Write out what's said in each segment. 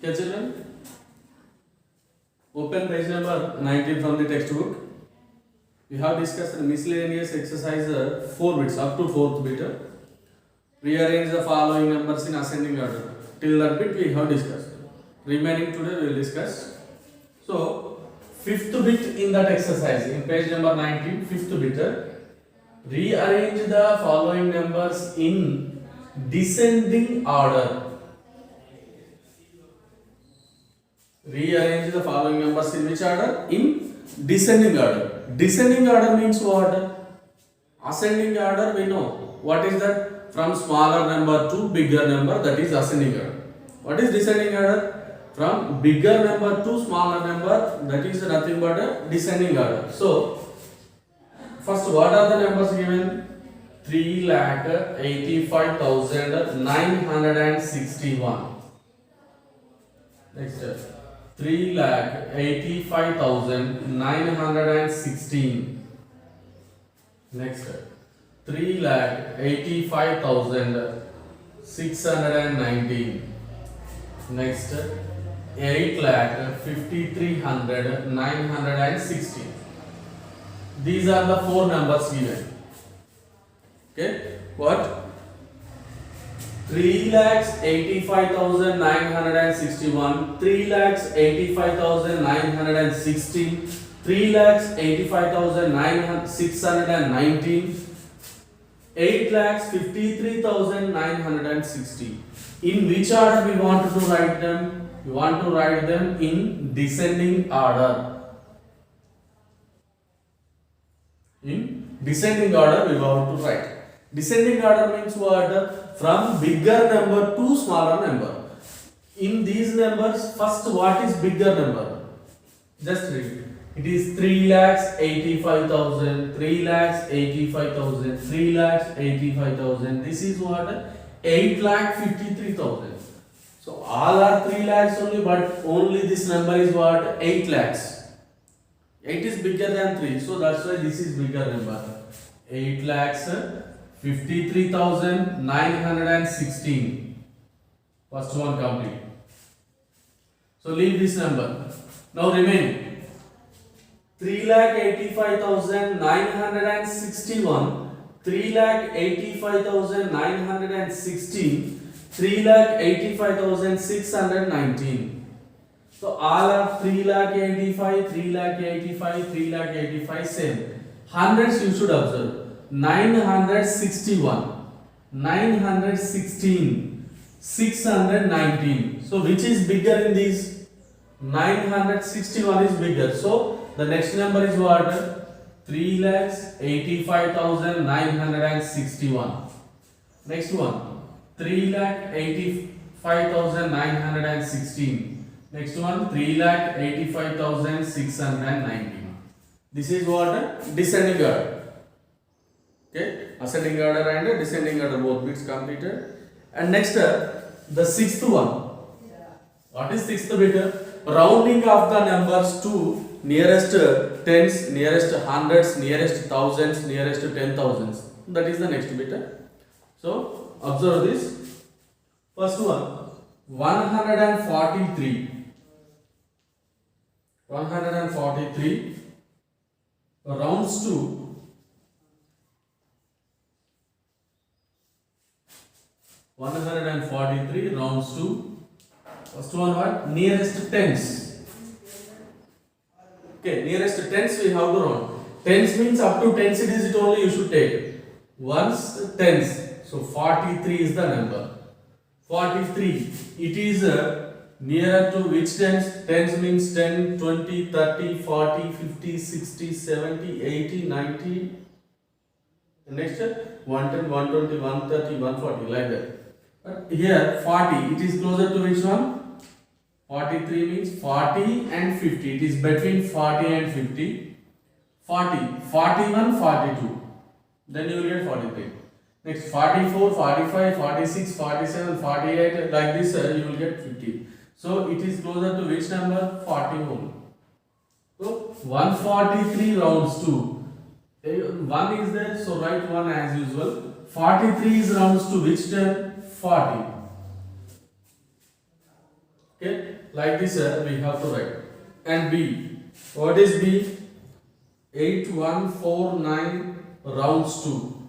Okay, children, open page number 19 from the textbook. We have discussed miscellaneous exercise 4 bits up to 4th bit. Rearrange the following numbers in ascending order. Till that bit we have discussed. Remaining today we will discuss. So, 5th bit in that exercise in page number 19, 5th bit. Rearrange the following numbers in descending order. Rearrange the following numbers in which order? In descending order. Descending order means what? Ascending order we know. What is that? From smaller number to bigger number, that is ascending order. What is descending order? From bigger number to smaller number, that is nothing but a descending order. So, first what are the numbers given? 3,85,961. Next, 3,85,916. Next, 3,85,619. Next, 8,53,960. These are the 4 numbers given. Okay, what? 3,85,961, 3,85,916, 3,85,619, 8,53,960. In which order we want to write them? We want to write them in descending order. In descending order we want to write. Descending order means what? From bigger number to smaller number. In these numbers, first what is bigger number? Just read. It is 3,85,000, 3,85,000, 3,85,000. This is what? 8,53,000. So all are 3 lakhs only, but only this number is what? 8 lakhs. 8 is bigger than 3, so that's why this is bigger number. 8 lakhs 53,916. First one complete. So leave this number. Now remaining 3,85,961, 3,85,916, 3,85,619. So all are 3,85,000, 3,85,000, 3,85,000 same. Hundreds you should observe. 961, 916, 619. So which is bigger in these? 961 is bigger. So the next number is what? 3,85,961. Next one, 3,85,916. Next one, 3,85,619. This is what? Descending order. Okay, ascending order and descending order, both bits completed. And next, the 6th one. What is 6th bit? Rounding of the numbers to nearest tens, nearest hundreds, nearest thousands, nearest 10,000s. That is the next bit. So observe this. First one, 143. 143 rounds to 143 rounds to first one what? Nearest tens. Okay, nearest tens we have to round. Tens means up to 10 digit only you should take. Once tens. So 43 is the number. 43. It is nearer to which tens? Tens means 10, 20, 30, 40, 50, 60, 70, 80, 90. Next 110, 120, 130, 140 like that. But here 40, it is closer to which one? 43 means 40 and 50. It is between 40 and 50. 40, 41, 42. Then you will get 43. Next 44, 45, 46, 47, 48 like this you will get 50. So it is closer to which number? 40 only. So 143 rounds to 1 is there, so write 1 as usual. 43 is rounds to which term? 40. Okay, like this we have to write. And B, what is B? 8149 rounds to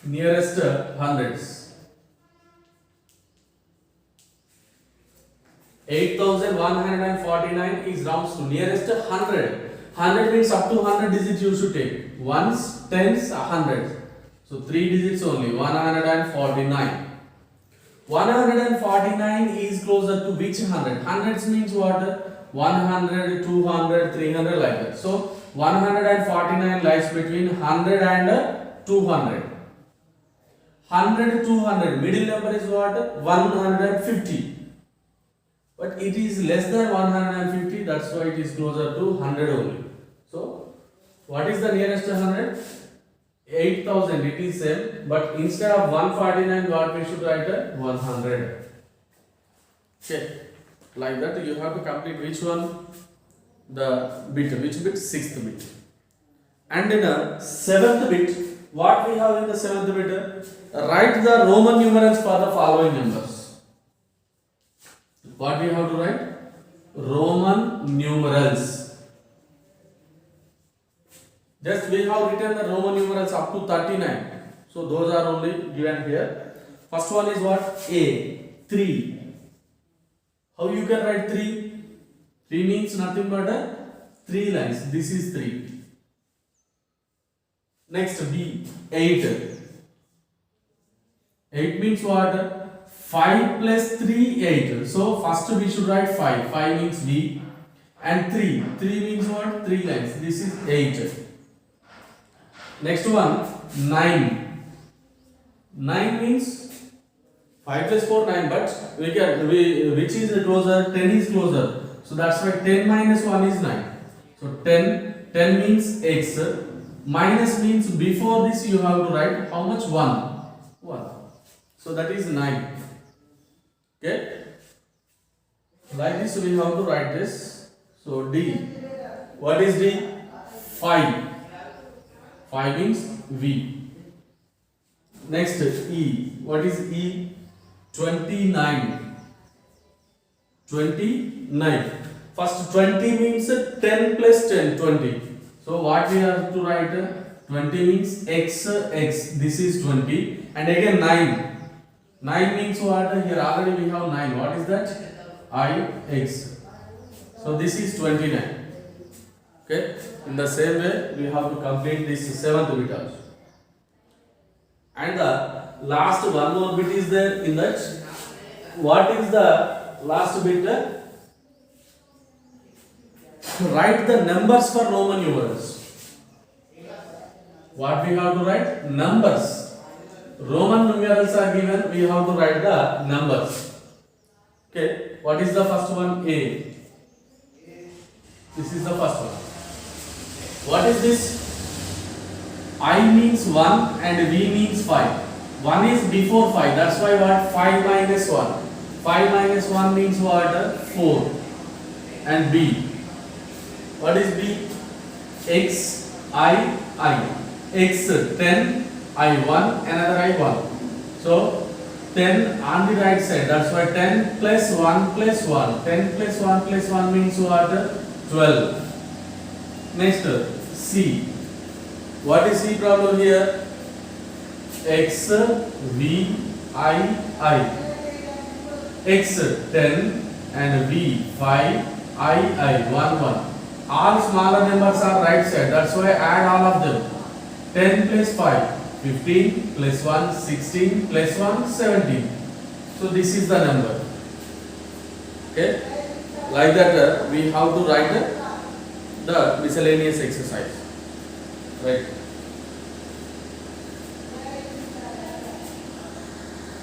nearest hundreds. 8149 is rounds to nearest 100. 100 means up to 100 digits you should take. Ones, tens, hundreds. So 3 digits only. 149. 149 is closer to which 100? Hundreds means what? 100, 200, 300 like that. So 149 lies between 100 and 200. 100, 200. Middle number is what? 150. But it is less than 150. That's why it is closer to 100 only. So what is the nearest 100? 8000. It is same. But instead of 149, what we should write? 100. Okay. Like that you have to complete which one? The bit. Which bit? 6th bit. And in a 7th bit, what we have in the 7th bit? Write the Roman numerals for the following numbers. What we have to write? Roman numerals. Just we have written the Roman numerals up to 39. So those are only given here. First one is what? A. 3. How you can write 3? 3 means nothing but 3 lines. This is 3. Next B. 8. 8 means what? 5 plus 3, 8. So first we should write 5. 5 means B. And 3. 3 means what? 3 lines. This is 8. Next one, 9. 9 means 5 plus 4, 9. But which is closer? 10 is closer. So that's why 10 minus 1 is 9. So 10 means X. Minus means before this you have to write how much? 1. 1. So that is 9. Okay. Like this we have to write this. So D. What is D? 5. 5 means V. Next E. What is E? 29. 29. First 20 means 10 plus 10, 20. So what we have to write? 20 means X. This is 20. And again 9. 9 means what? Here already we have 9. What is that? Ix. So this is 29. Okay. In the same way, we have to complete this 7th bit also. And the last one more bit is there in that. What is the last bit? Write the numbers for Roman numerals. What we have to write? Numbers. Roman numerals are given, we have to write the numbers. Okay, what is the first one? A. This is the first one. What is this? I means 1 and V means 5. 1 is before 5, that's why what? 5 minus 1. 5 minus 1 means what? 4. And B. What is B? X, I. X, 10. I1, another I1. So 10 on the right side. That's why 10 plus 1 plus 1. 10 plus 1 plus 1 means what? 12. Next C. What is C problem here? X, V, I. X 10 and V 5, I 1. All smaller numbers are right side. That's why add all of them. 10 plus 5. 15 plus 1, 16 plus 1, 17. So this is the number. Okay. Like that we have to write the miscellaneous exercise. Right.